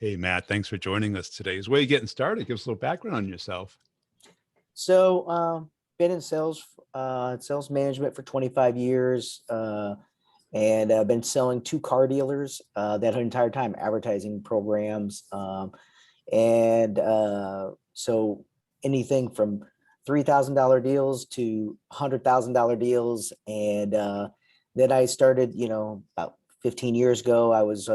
Hey, Matt, thanks for joining us today. As way getting started, give us a little background on yourself. So, been in sales management for 25 years, and I've been selling to car dealers that entire time, advertising programs, so anything from $3,000 deals to $100,000 deals, and then I started, about 15 years ago. I was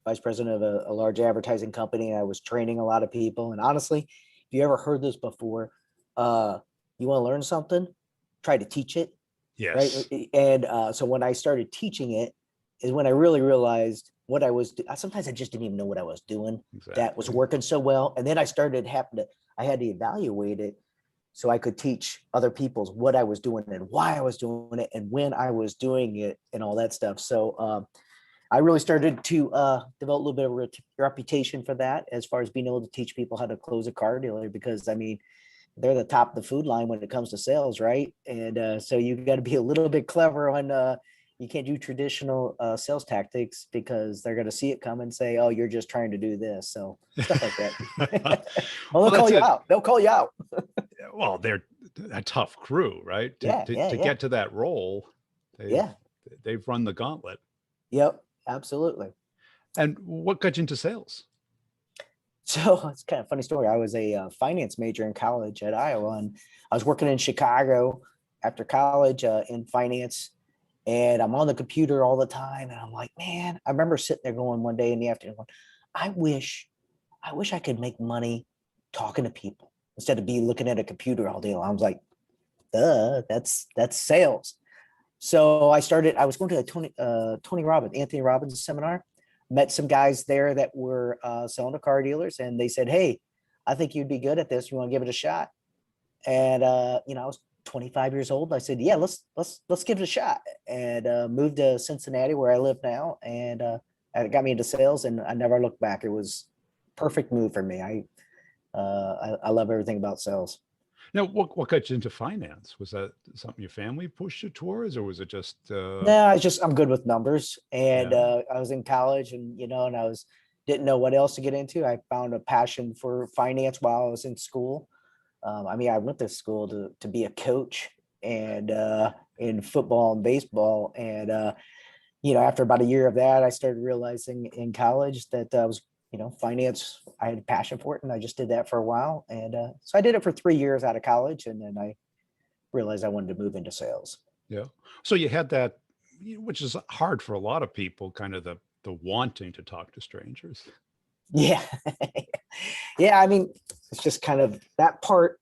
vice president of a large advertising company, and I was training a lot of people. And honestly, if you ever heard this before, you want to learn something, try to teach it, right? Yes, And so when I started teaching it is when I really realized what I was sometimes I just didn't even know what I was doing that was exactly. working so well. And then I had to evaluate it so I could teach other people's what I was doing and why I was doing it and when I was doing it and all that stuff. So I really started to develop a little bit of a reputation for that, as far as being able to teach people how to close a car dealer, because I mean, they're the top of the food line when it comes to sales, right? And so you got to be a little bit clever on, you can't do traditional sales tactics, because they're going to see it come and say, oh, you're just trying to do this. So stuff like that. Well, Well, they'll call that's you it. out. They'll call you out. Well, they're a tough crew, right? To, Yeah, to, yeah, to yeah, get to that role, they've yeah. they've run the gauntlet. Yep, absolutely. And what got you into sales? So it's kind of a funny story. I was a finance major in college at Iowa, and I was working in Chicago after college in finance. And I'm on the computer all the time. And I'm like, man, I remember sitting there going one day in the afternoon, going, I wish, I wish I could make money talking to people instead of be looking at a computer all day long. I was like, that's sales. So I was going to a Anthony Robbins seminar, met some guys there that were selling to car dealers, and they said, hey, I think you'd be good at this. You want to give it a shot? And I was 25 years old. I said, yeah, let's give it a shot. And moved to Cincinnati, where I live now, and it got me into sales, and I never looked back. It was perfect move for me. I love everything about sales. Now, what got you into finance? Was that something your family pushed you towards, or was it just No, I'm good with numbers, and yeah? I was in college, and I was didn't know what else to get into. I found a passion for finance while I was in school. I mean, I went to school to be a coach, and in football and baseball. And after about a year of that, I started realizing in college that I was, finance. I had a passion for it, and I just did that for a while. And so I did it for 3 years out of college, and then I realized I wanted to move into sales. Yeah. So you had that, which is hard for a lot of people, kind of the wanting to talk to strangers. Yeah, yeah. I mean, it's just kind of that part.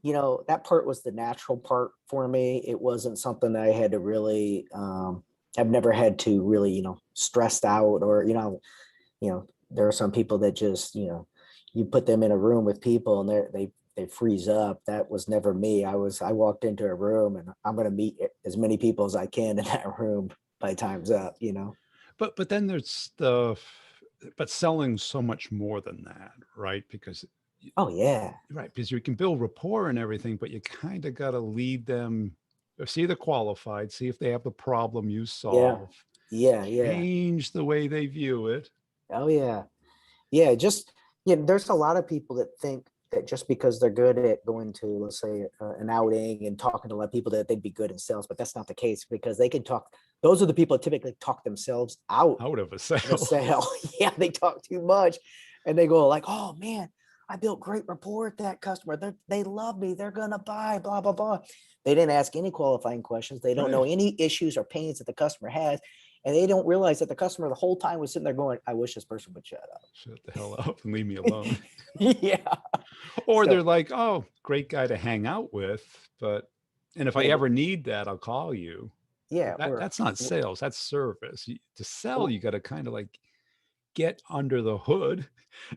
That part was the natural part for me. It wasn't something that I had to really. I've never had to really, stressed out, or there are some people that just, you put them in a room with people and they freeze up. That was never me. I walked into a room, and I'm going to meet as many people as I can in that room by time's up. But then but selling's so much more than that, right? Because Oh yeah. right, because you can build rapport and everything, but you kind of got to lead them, see they're qualified, see if they have the problem you Yeah. solve, Yeah. Yeah. change the way they view it. Oh yeah. Yeah, just there's a lot of people that think that just because they're good at going to, let's say, an outing and talking to a lot of people, that they'd be good in sales, but that's not the case, because they can talk. Those are the people that typically talk themselves out Out of a of a sale. sale. Yeah, they talk too much, and they go like, "Oh man, I built great rapport with that customer. They love me. They're gonna buy. Blah blah blah." They didn't ask any qualifying questions. They don't know Right. any issues or pains that the customer has, and they don't realize that the customer the whole time was sitting there going, "I wish this person would shut up." Shut the hell up and leave me alone. Yeah. Or So they're like, oh, great guy to hang out with, and if I yeah, ever need that, I'll call you. yeah, That's not sales, that's service. To sell, or you got to kind of like get under the hood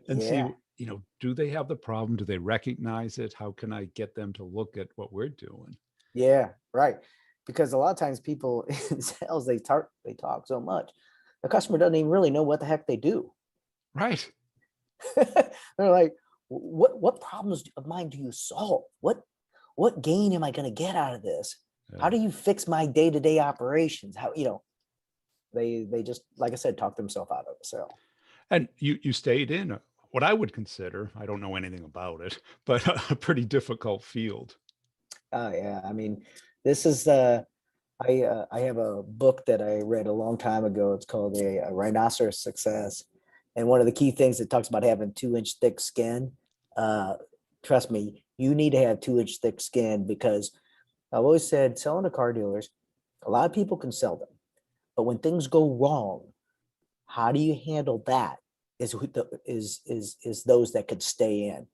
and see, yeah, do they have the problem? Do they recognize it? How can I get them to look at what we're doing? yeah, right. Because a lot of times people in sales, they talk so much, the customer doesn't even really know what the heck they do. Right. They're like, what problems of mine do you solve? What gain am I going to get out of this? How Yeah. do you fix my day-to-day operations? How they just, like I said, talk themselves out of it. So And you stayed in what I would consider, I don't know anything about it, but a pretty difficult field. Oh yeah, I mean, this is I have a book that I read a long time ago. It's called a Rhinoceros Success, and one of the key things it talks about having 2 inch thick skin. Uh, Trust me, you need to have 2 inch thick skin because I've always said selling to car dealers, a lot of people can sell them, but when things go wrong, how do you handle that? Is those that could stay in,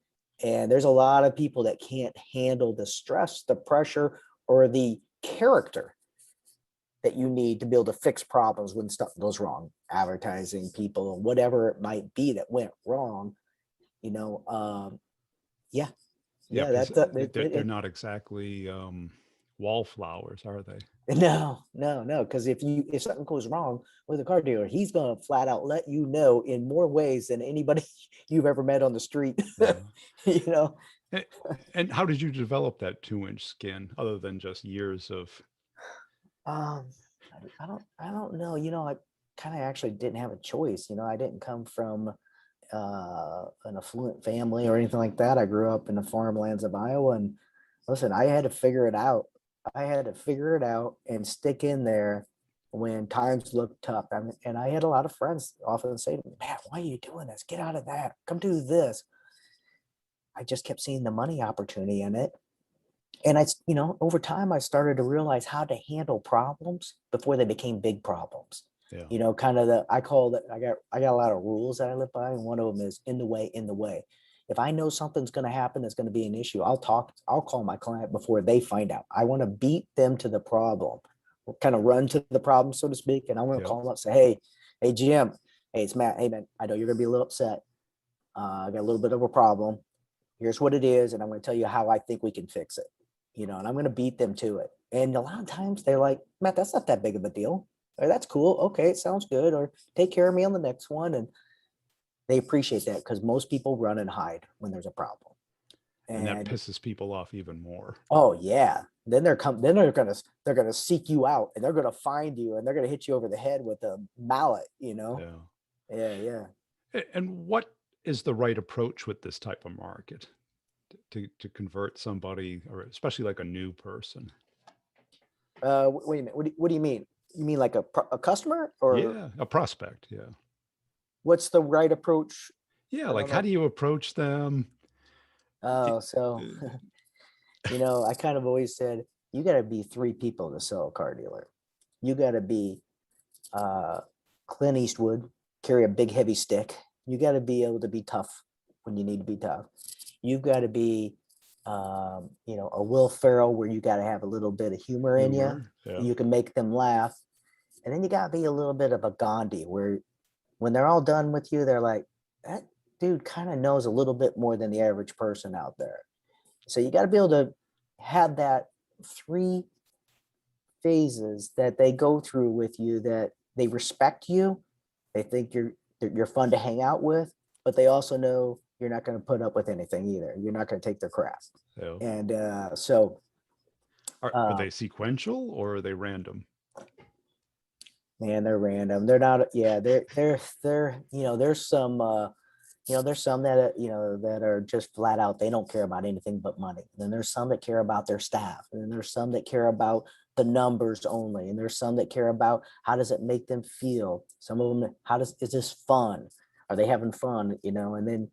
and there's a lot of people that can't handle the stress, the pressure, or the character that you need to be able to fix problems when stuff goes wrong, advertising people, whatever it might be that went wrong, you know. Yeah, Yeah, yeah, because they're it, not exactly wallflowers, are they? no, no, no, because if something goes wrong with a car dealer, he's gonna flat out let you know in more ways than anybody you've ever met on the street. Yeah. you know A- And how did you develop that 2 inch skin other than just years of, um I don't know, I kind of actually didn't have a choice. I didn't come from an affluent family or anything like that. I grew up in the farmlands of Iowa, and listen, I had to figure it out. I had to figure it out and stick in there when times looked tough. And I had a lot of friends often say to me, "Man, why are you doing this? Get out of that. Come do this." I just kept seeing the money opportunity in it. And over time, I started to realize how to handle problems before they became big problems. yeah, Kind of I call it, I got a lot of rules that I live by, and one of them is in the way, in the way. If I know something's going to happen, that's going to be an issue, I'll call my client before they find out. I want to beat them to the problem, kind of run to the problem, so to speak. And I want to yeah. call them up, say, hey, Jim, hey, it's Matt. Hey, man, I know you're going to be a little upset. I got a little bit of a problem. Here's what it is, and I'm going to tell you how I think we can fix it. And I'm going to beat them to it. And a lot of times they're like, Matt, that's not that big of a deal. Or that's cool. Okay, it sounds good. Or take care of me on the next one. And they appreciate that because most people run and hide when there's a problem. And that And pisses people off even more. oh yeah, then they're gonna seek you out, and they're gonna find you, and they're gonna hit you over the head with a mallet. Yeah. Yeah, yeah. And what is the right approach with this type of market to convert somebody, or especially like a new person? Wait a minute. What do you mean? You mean like a customer, or Yeah, a prospect. Yeah. what's the right approach? Yeah, I like don't how know. do you approach them? Oh, D- so uh, I kind of always said you got to be three people to sell a car dealer. You got to be uh, Clint Eastwood, carry a big heavy stick. You got to be able to be tough when you need to be tough. You've got to be, a Will Ferrell where you got to have a little bit of humor in you. Humor. Yeah. You can make them laugh, and then you got to be a little bit of a Gandhi where when they're all done with you, they're like, that dude kind of knows a little bit more than the average person out there. So you got to be able to have that three phases that they go through with you, that they respect you, they think you're fun to hang out with, but they also know you're not going to put up with anything either. You're not going to take their crap. Yeah. And so Are uh, they sequential or are they random? man, they're random. They're not. Yeah, they're. There's some that that are just flat out, they don't care about anything but money. And then there's some that care about their staff, and then there's some that care about the numbers only, and there's some that care about how does it make them feel. Some of them, is this fun? Are they having fun? And then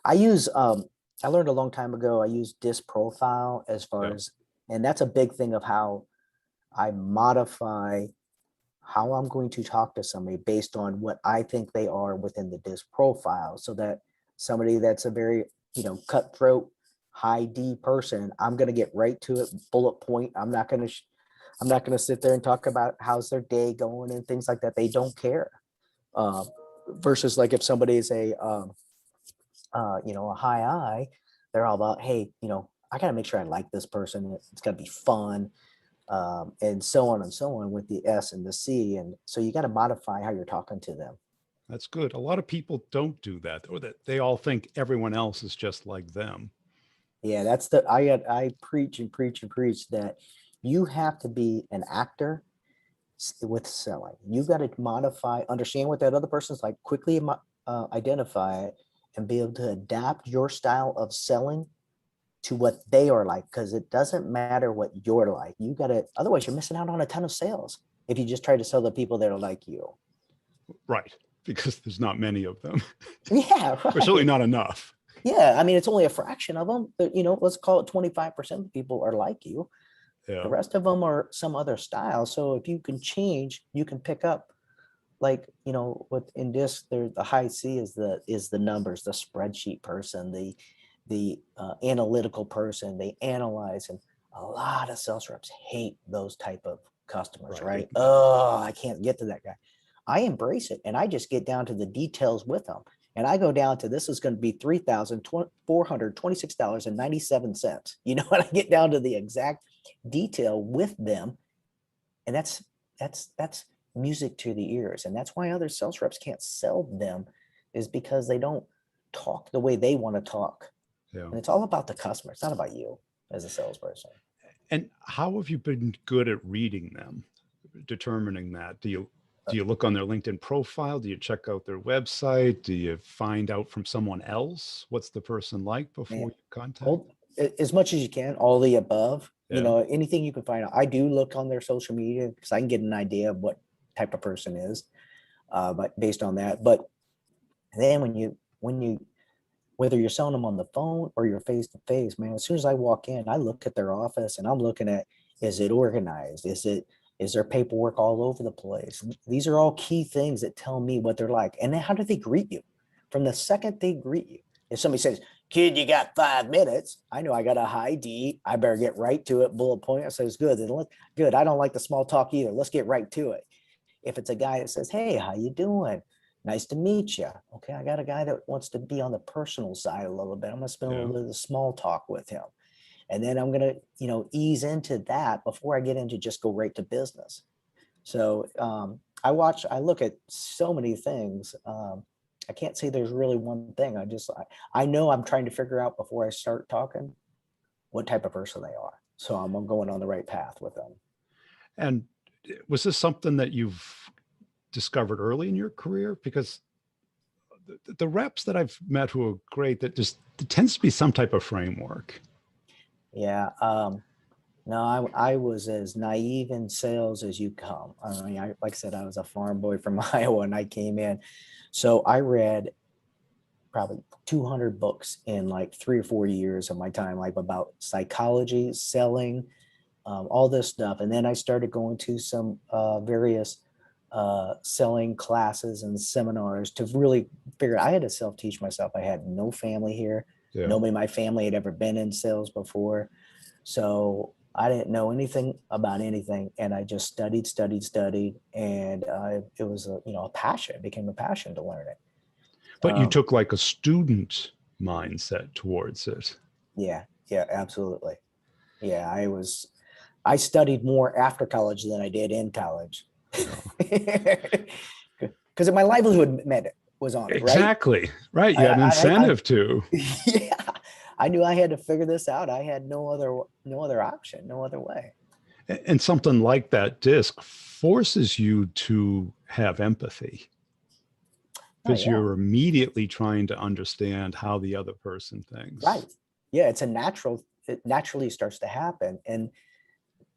I use I learned a long time ago, I use disc profile as far Yeah. as, and that's a big thing of how I modify how I'm going to talk to somebody based on what I think they are within the disc profile, so that somebody that's a very, cutthroat, high D person, I'm going to get right to it, bullet point. I'm not going to sit there and talk about how's their day going and things like that. They don't care. Uh, Versus like if somebody is a high I, they're all about, hey, I got to make sure I like this person. It's got to be fun, and so on and so on with the S and the C. And so you got to modify how you're talking to them. That's good. A lot of people don't do that, or that they all think everyone else is just like them. Yeah, I preach and preach and preach that you have to be an actor with selling. You got to modify, understand what that other person's like, quickly identify it and be able to adapt your style of selling to what they are like, because it doesn't matter what you're like. You got to, otherwise you're missing out on a ton of sales if you just try to sell the people that are like you. Right. Because there's not many of them. Yeah, Or certainly right. not enough. Yeah, I mean, it's only a fraction of them, but let's call it 25% of the people are like you. The Yeah. rest of them are some other style. So if you can change, you can pick up, like, with in this, there, the high C is the numbers, the spreadsheet person, the analytical person. They analyze, and a lot of sales reps hate those type of customers, Right. right? Oh, I can't get to that guy. I embrace it, and I just get down to the details with them. And I go down to, this is going to be $3,426.97. And I get down to the exact detail with them, and that's music to the ears. And that's why other sales reps can't sell them, is because they don't talk the way they want to talk. Yeah. And it's all about the customer. It's not about you as a salesperson. And how have you been good at reading them, determining that? Do you look on their LinkedIn profile? Do you check out their website? Do you find out from someone else what's the person like before Man, you contact? all, as much as you can, all the above. Yeah. Anything you can find out. I do look on their social media because I can get an idea of what type of person is, but based on that. But then when you whether you're selling them on the phone or you're face to face, man, as soon as I walk in, I look at their office and I'm looking at, is it organized? Is there paperwork all over the place? These are all key things that tell me what they're like. And then how do they greet you? From the second they greet you, if somebody says, "Kid, you got 5 minutes," I know I got a high D. I better get right to it. Bullet point. I says, good. Good. I don't like the small talk either. Let's get right to it. If it's a guy that says, "Hey, how you doing? Nice to meet you." Okay, I got a guy that wants to be on the personal side a little bit. I'm going to spend a Yeah. little bit of the small talk with him. And then I'm going to, ease into that before I get into just go right to business. So I look at so many things. I can't say there's really one thing. I know I'm trying to figure out before I start talking what type of person they are. So I'm going on the right path with them. And was this something that you've discovered early in your career? Because the reps that I've met who are great, that just there tends to be some type of framework. Yeah. No, I was as naive in sales as you come. I mean, like I said, I was a farm boy from Iowa and I came in. So I read probably 200 books in like 3 or 4 years of my time, like about psychology, selling, all this stuff. And then I started going to some various selling classes and seminars to really figure out. I had to self-teach myself. I had no family here. Yeah. Nobody in my family had ever been in sales before. So I didn't know anything about anything. And I just studied. And it was a passion. It became a passion to learn it. But you took like a student mindset towards it. Yeah, absolutely. Yeah, I studied more after college than I did in college. Because my livelihood was on it, right? Exactly. Right. You had an incentive to. Yeah, I knew I had to figure this out. I had no other option, no other way. And something like that disc forces you to have empathy, because you're immediately trying to understand how the other person thinks. Right. Yeah, it naturally starts to happen. And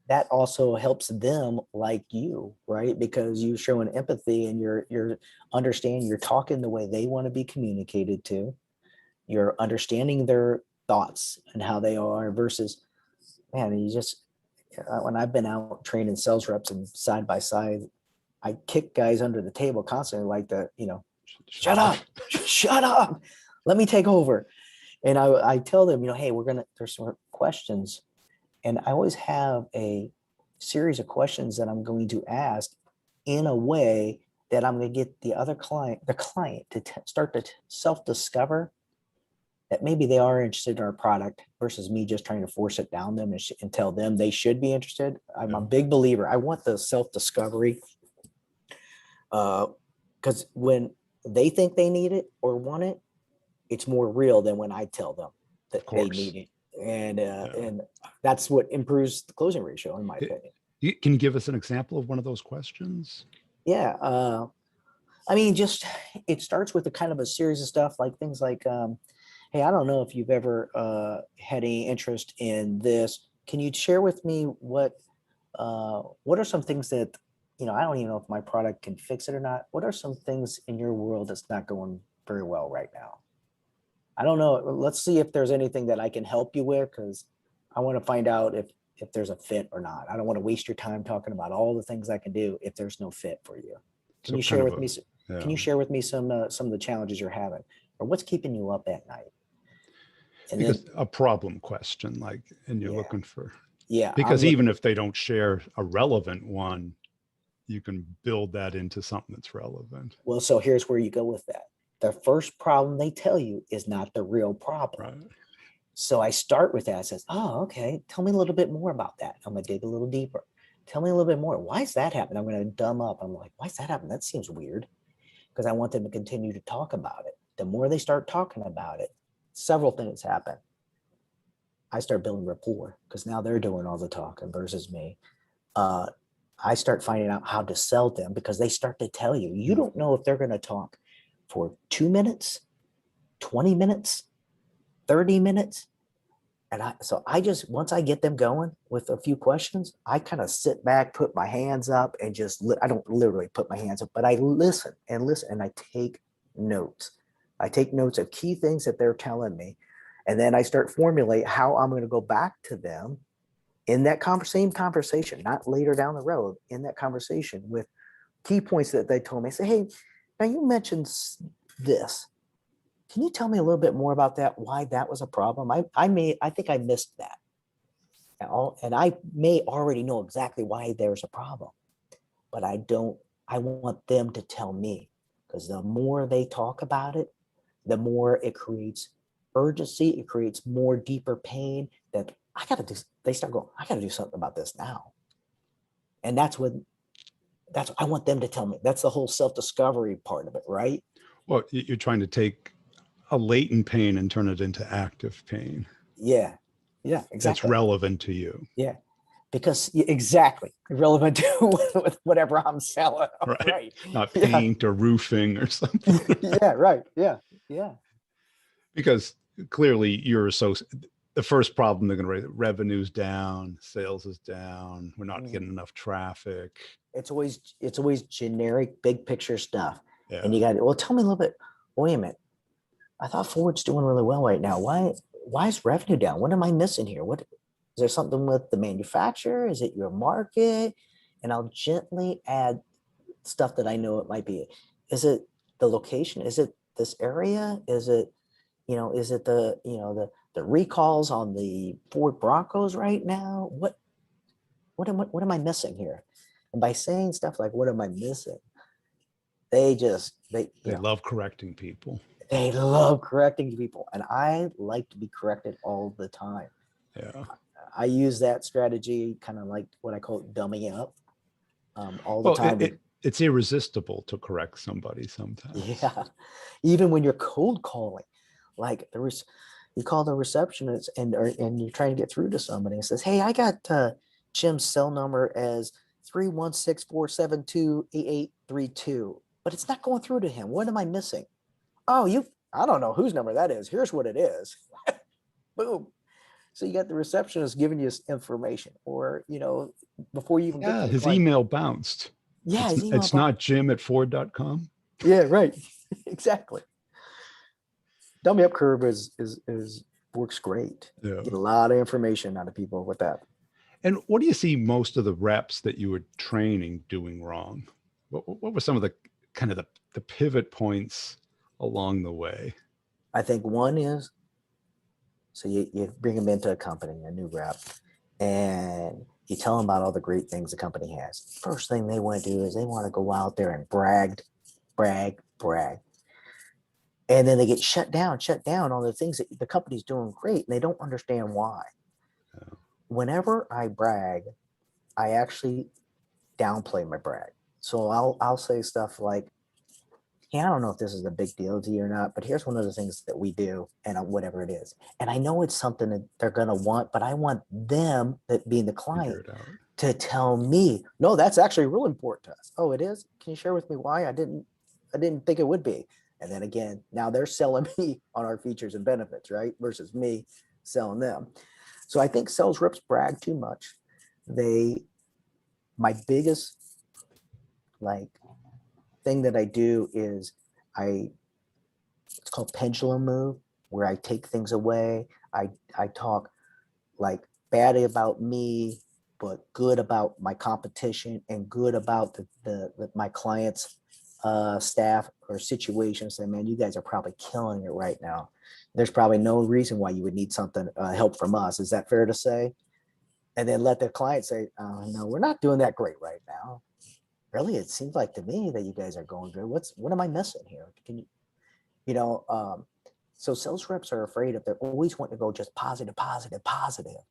that also helps them like you, right? Because you show an empathy and you're understanding, you're talking the way they want to be communicated to. You're understanding their thoughts and how they are versus, man, when I've been out training sales reps and side by side, I kick guys under the table constantly, like shut up, shut up, let me take over. And I tell them, hey, there's some questions. And I always have a series of questions that I'm going to ask in a way that I'm going to get the client to start to self-discover that maybe they are interested in our product versus me just trying to force it down them and tell them they should be interested. I'm a big believer. I want the self-discovery because when they think they need it or want it, it's more real than when I tell them that they need it. And that's what improves the closing ratio, in my opinion. Can you give us an example of one of those questions? Yeah. I mean, just it starts with a kind of a series of stuff like things like, hey, I don't know if you've ever had any interest in this. Can you share with me what are some things that, I don't even know if my product can fix it or not. What are some things in your world that's not going very well right now? I don't know. Let's see if there's anything that I can help you with, because I want to find out if there's a fit or not. I don't want to waste your time talking about all the things I can do if there's no fit for you. Can So you kind share of with a, me? Can yeah, you share with me some of the challenges you're having, or what's keeping you up at night? And then, because a problem question, like, and you're yeah, looking for, yeah, I'm because even looking. if they don't share a relevant one, you can build that into something that's relevant. Well, so here's where you go with that. The first problem they tell you is not the real problem. Right. So I start with that. It says, oh, okay. Tell me a little bit more about that. I'm going to dig a little deeper. Tell me a little bit more. Why is that happening? I'm going to dumb up. I'm like, why is that happening? That seems weird, because I want them to continue to talk about it. The more they start talking about it, several things happen. I start building rapport because now they're doing all the talking versus me. Uh, I start finding out how to sell them because they start to tell you, you don't know if they're going to talk for 2 minutes, 20 minutes, 30 minutes. And I just, once I get them going with a few questions, I kind of sit back, put my hands up and just, I don't literally put my hands up, but I listen and I take notes. I take notes of key things that they're telling me. And then I start formulate how I'm going to go back to them in that same conversation, not later down the road, in that conversation with key points that they told me. I say, hey, now you mentioned this. Can you tell me a little bit more about that? Why that was a problem? I think I missed that. And I may already know exactly why there's a problem, but I want them to tell me, because the more they talk about it, the more it creates urgency. It creates more deeper pain that they start going, I got to do something about this now. And I want them to tell me. That's the whole self-discovery part of it, right? Well, you're trying to take a latent pain and turn it into active pain Yeah. Yeah, that's exactly. relevant to you. Yeah. Because exactly relevant to with whatever I'm selling. Right. Right. Not Yeah. paint or roofing or something. Yeah. Right. Yeah. Yeah. Because clearly the first problem they're going to raise, revenue's down, sales is down, we're not Mhm. getting enough traffic. It's always generic big picture stuff. And Yeah. you got, well, tell me a little bit. Wait a minute. I thought Ford's doing really well right now. Why is revenue down? What am I missing here? What is there something with the manufacturer? Is it your market? And I'll gently add stuff that I know it might be. Is it the location? Is it this area? Is it the recalls on the Ford Broncos right now? What am I missing here? And by saying stuff like what am I missing, they just They love correcting people. they love correcting people. And I like to be corrected all the time. Yeah. I use that strategy, kind of like what I call dumbing up, all the Well, time. it's irresistible to correct somebody sometimes. Yeah, even when you're cold calling, like you call the receptionist and you're trying to get through to somebody and says, "Hey, I got Jim's cell number as 316-472-8832, but it's not going through to him. What am I missing? Oh, I don't know whose number that is. Here's what it is." Boom. So you got the receptionist giving you information, or before you even get Yeah, to the his client. email bounced. Yeah, his email It's box. not Jim@Ford.com. Yeah, right. Exactly. Dummy up curve is works great. Yeah. Get a lot of information out of people with that. And what do you see most of the reps that you were training doing wrong? What were some of the kind of the pivot points along the way? I think one is, so you bring them into a company, a new rep, and you tell them about all the great things the company has. First thing they want to do is they want to go out there and brag. And then they get shut down on the things that the company's doing great, and they don't understand why. Yeah. Whenever I brag, I actually downplay my brag. So I'll say stuff like, "Hey, I don't know if this is a big deal to you or not, but here's one of the things that we do," and whatever it is. And I know it's something that they're gonna want, but I want them, that being the Figure client, it out. to tell me, "No, that's actually real important to us." "Oh, it is? Can you share with me why?" I didn't. I didn't think it would be. And then again, now they're selling me on our features and benefits, right? Versus me selling them. So I think sales reps brag too much. My biggest like thing that I do is it's called pendulum move, where I take things away. I talk like bad about me, but good about my competition and good about my clients, staff or situation. Say, man, you guys are probably killing it right now. There's probably no reason why you would need something, help from us. Is that fair to say? And then let the client say, no, we're not doing that great right now. Really, it seems like to me that you guys are going good. What am I missing here? Can you, you know, so sales reps are afraid of, they're always wanting to go just positive, positive, positive.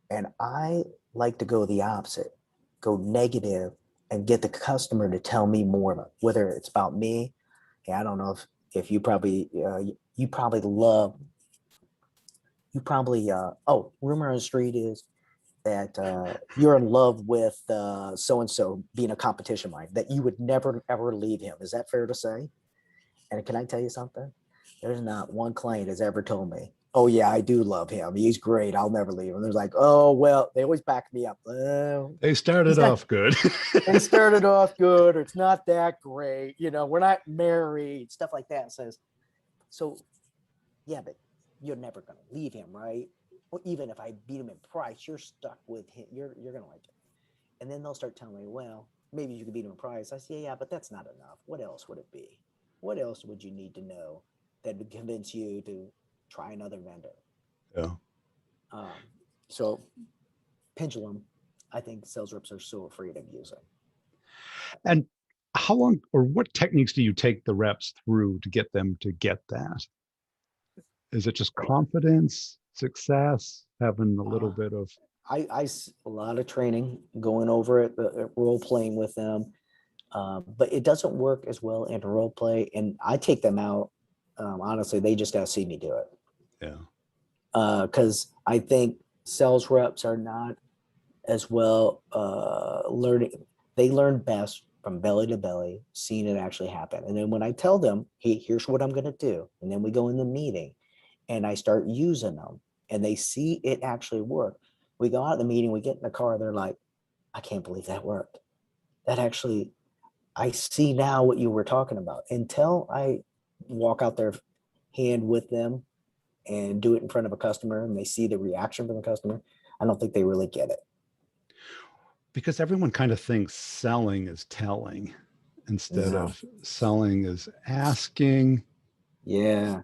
And I like to go the opposite, go negative and get the customer to tell me more about, whether it's about me. Hey, I don't know if you probably, you probably love, oh, rumor on the street is that you're in love with so-and-so being a competition of mine, that you would never, ever leave him. Is that fair to say? And can I tell you something? There's not one client has ever told me, oh yeah, I do love him. He's great. I'll never leave him. There's like, oh, well, they always back me up. They started off good. They started off good, or it's not that great. We're not married, stuff like that. Says, so yeah, but you're never going to leave him, right? Well, even if I beat him in price, you're stuck with him. You're going to like it. And then they'll start telling me, well, maybe you could beat him in price. I say, yeah, but that's not enough. What else would it be? What else would you need to know that would convince you to try another vendor? Yeah. So Pendulum, I think sales reps are so afraid of using. And how long or what techniques do you take the reps through to get them to get that? Is it just confidence, success, having a little bit of? A lot of training, going over it, role playing with them. But it doesn't work as well in role play. And I take them out. Honestly, they just got to see me do it. Yeah. Because I think sales reps are not as well learning. They learn best from belly to belly, seeing it actually happen. And then when I tell them, hey, here's what I'm going to do. And then we go in the meeting and I start using them and they see it actually work. We go out of the meeting, we get in the car, they're like, I can't believe that worked. That actually, I see now what you were talking about. Until I walk out there hand with them and do it in front of a customer and they see the reaction from the customer, I don't think they really get it. Because everyone kind of thinks selling is telling instead of selling is asking. Yeah.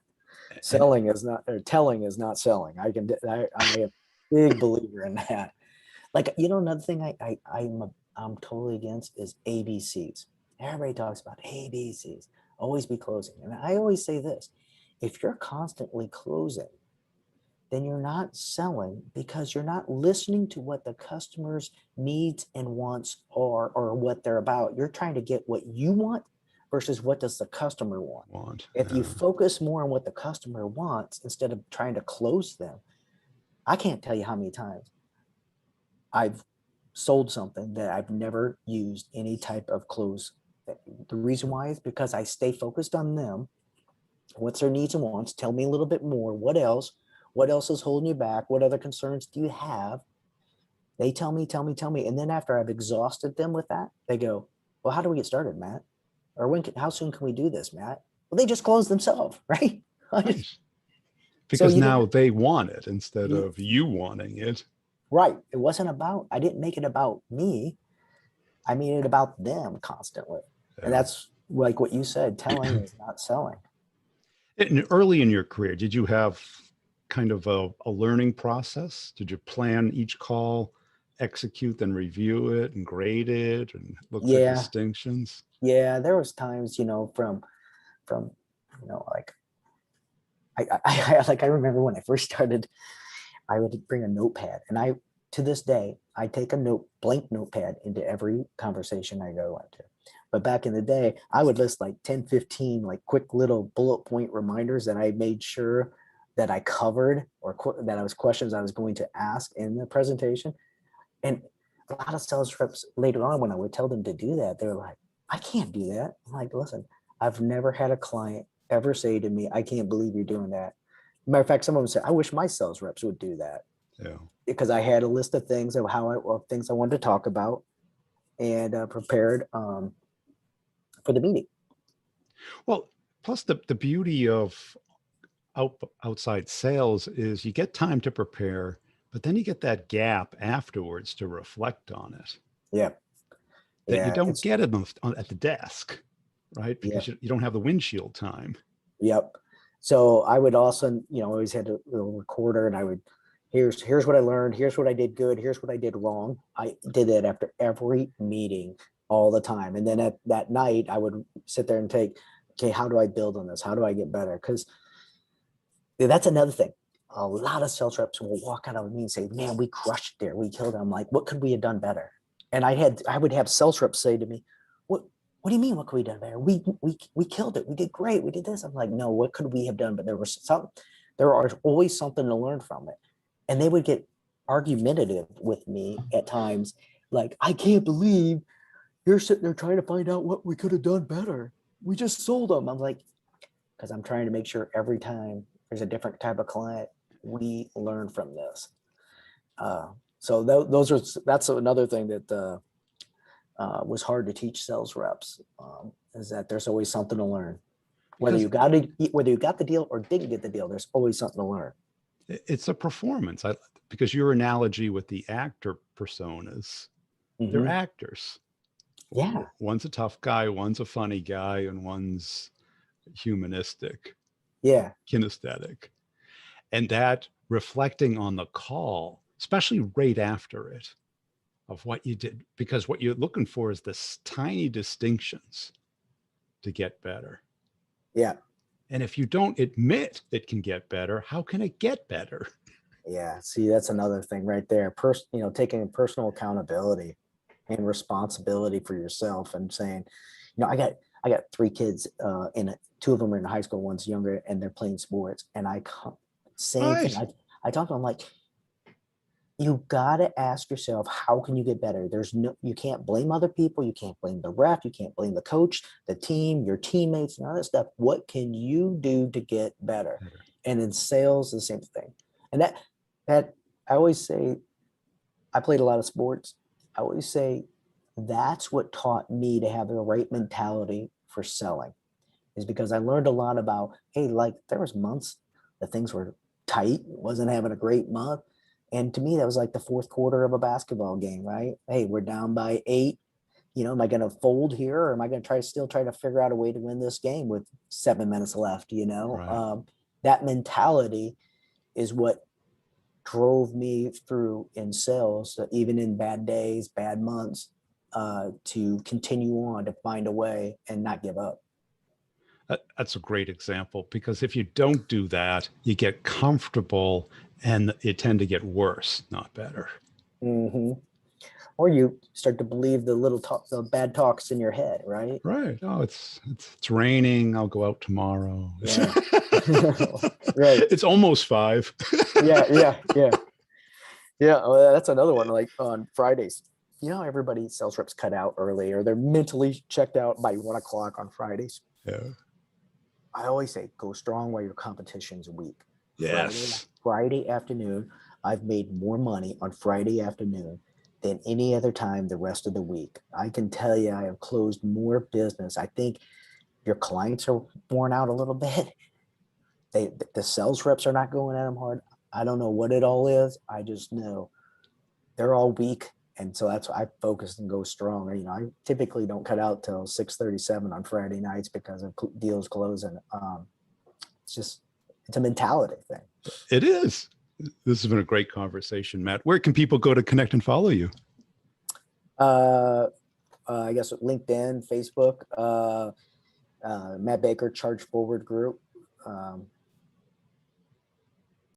Selling is not, or telling is not selling. I am a big believer in that. Like, another thing I'm totally against is ABCs. Everybody talks about ABCs, always be closing. And I always say this, if you're constantly closing, then you're not selling, because you're not listening to what the customer's needs and wants are, or what they're about. You're trying to get what you want versus what does the customer want. If you focus more on what the customer wants instead of trying to close them, I can't tell you how many times I've sold something that I've never used any type of close. The reason why is because I stay focused on them. What's their needs and wants? Tell me a little bit more. What else? What else is holding you back? What other concerns do you have? They tell me. And then after I've exhausted them with that, they go, well, how do we get started, Matt? Or how soon can we do this, Matt? Well, they just close themselves, right? Nice. Because now they want it instead of you wanting it. Right. It wasn't about, I didn't make it about me. I made it about them constantly. Yeah. And that's like what you said, telling is not selling. And early in your career, did you have kind of a learning process? Did you plan each call, execute, then review it and grade it and look for distinctions? Yeah, there was times, from like I remember when I first started, I would bring a notepad, and to this day, I take a blank notepad into every conversation I go into. But back in the day, I would list like 10, 15 like quick little bullet point reminders that I made sure that I covered, or that I was questions I was going to ask in the presentation. And a lot of sales reps later on, when I would tell them to do that, they're like, I can't do that. I'm like, listen, I've never had a client ever say to me, I can't believe you're doing that. Matter of fact, some of them say, I wish my sales reps would do that, Yeah. because I had a list of things of things I wanted to talk about, and prepared for the meeting. Well, plus the beauty of outside sales is you get time to prepare, but then you get that gap afterwards to reflect on it Yeah. that you Yeah. don't get at the desk, right? Yeah. Because you don't have the windshield time. Yep. So I would also, always had a little recorder, and I would, here's what I learned. Here's what I did good. Here's what I did wrong. I did that after every meeting all the time. And then at that night, I would sit there and take, okay, how do I build on this? How do I get better? Because that's another thing. A lot of sales reps will walk out of me and say, man, we crushed there. We killed it. I'm like, what could we have done better? And I would have sales reps say to me, what do you mean? What could we have done better? We killed it. We did great. We did this. I'm like, no, what could we have done? But there are always something to learn from it. And they would get argumentative with me at times. Like, I can't believe you're sitting there trying to find out what we could have done better. We just sold them. I'm like, because I'm trying to make sure every time there's a different type of client, we learn from this. So that's another thing that was hard to teach sales reps, is that there's always something to learn. Whether you got the deal or didn't get the deal, there's always something to learn. It's a performance. Because your analogy with the actor personas, they're Mm-hmm. actors. Yeah. One's a tough guy, one's a funny guy, and one's humanistic, Yeah. kinesthetic. And that reflecting on the call, especially right after it, of what you did, because what you're looking for is this tiny distinctions to get better. Yeah. And if you don't admit it can get better, how can it get better? Yeah. See, that's another thing right there. Taking personal accountability and responsibility for yourself, and saying, I got 3 kids, and 2 of them are in high school, one's younger, and they're playing sports. And same thing. Right. I talk to them like, you got to ask yourself, how can you get better? You can't blame other people. You can't blame the ref. You can't blame the coach, the team, your teammates, and all that stuff. What can you do to get better? And in sales, the same thing. And that I always say, I played a lot of sports. I always say that's what taught me to have the right mentality for selling, is because I learned a lot about, hey, like, there was months that things were tight, wasn't having a great month. And to me, that was like the fourth quarter of a basketball game, right? Hey, we're down by 8. Am I going to fold here, or am I going to still try to figure out a way to win this game with 7 minutes left? Right. That mentality is what drove me through in sales, so even in bad days, bad months, to continue on, to find a way and not give up. That's a great example, because if you don't do that, you get comfortable and you tend to get worse, not better. Mm-hmm. Or you start to believe the bad talks in your head, right? Right. Oh, it's raining. I'll go out tomorrow. Yeah. Right. It's almost 5. Yeah. Well, that's another one. Like on Fridays, everybody, sales reps cut out early, or they're mentally checked out by 1:00 on Fridays. Yeah. I always say, go strong while your competition's weak. Yes. Friday afternoon, I've made more money on Friday afternoon than any other time the rest of the week. I can tell you, I have closed more business. I think your clients are worn out a little bit. The sales reps are not going at them hard. I don't know what it all is. I just know they're all weak. And so that's why I focus and go strong. I typically don't cut out till 6:37 on Friday nights because of deals closing. It's a mentality thing. It is. This has been a great conversation, Matt. Where can people go to connect and follow you? I guess LinkedIn, Facebook, Matt Baker, Charge Forward Group.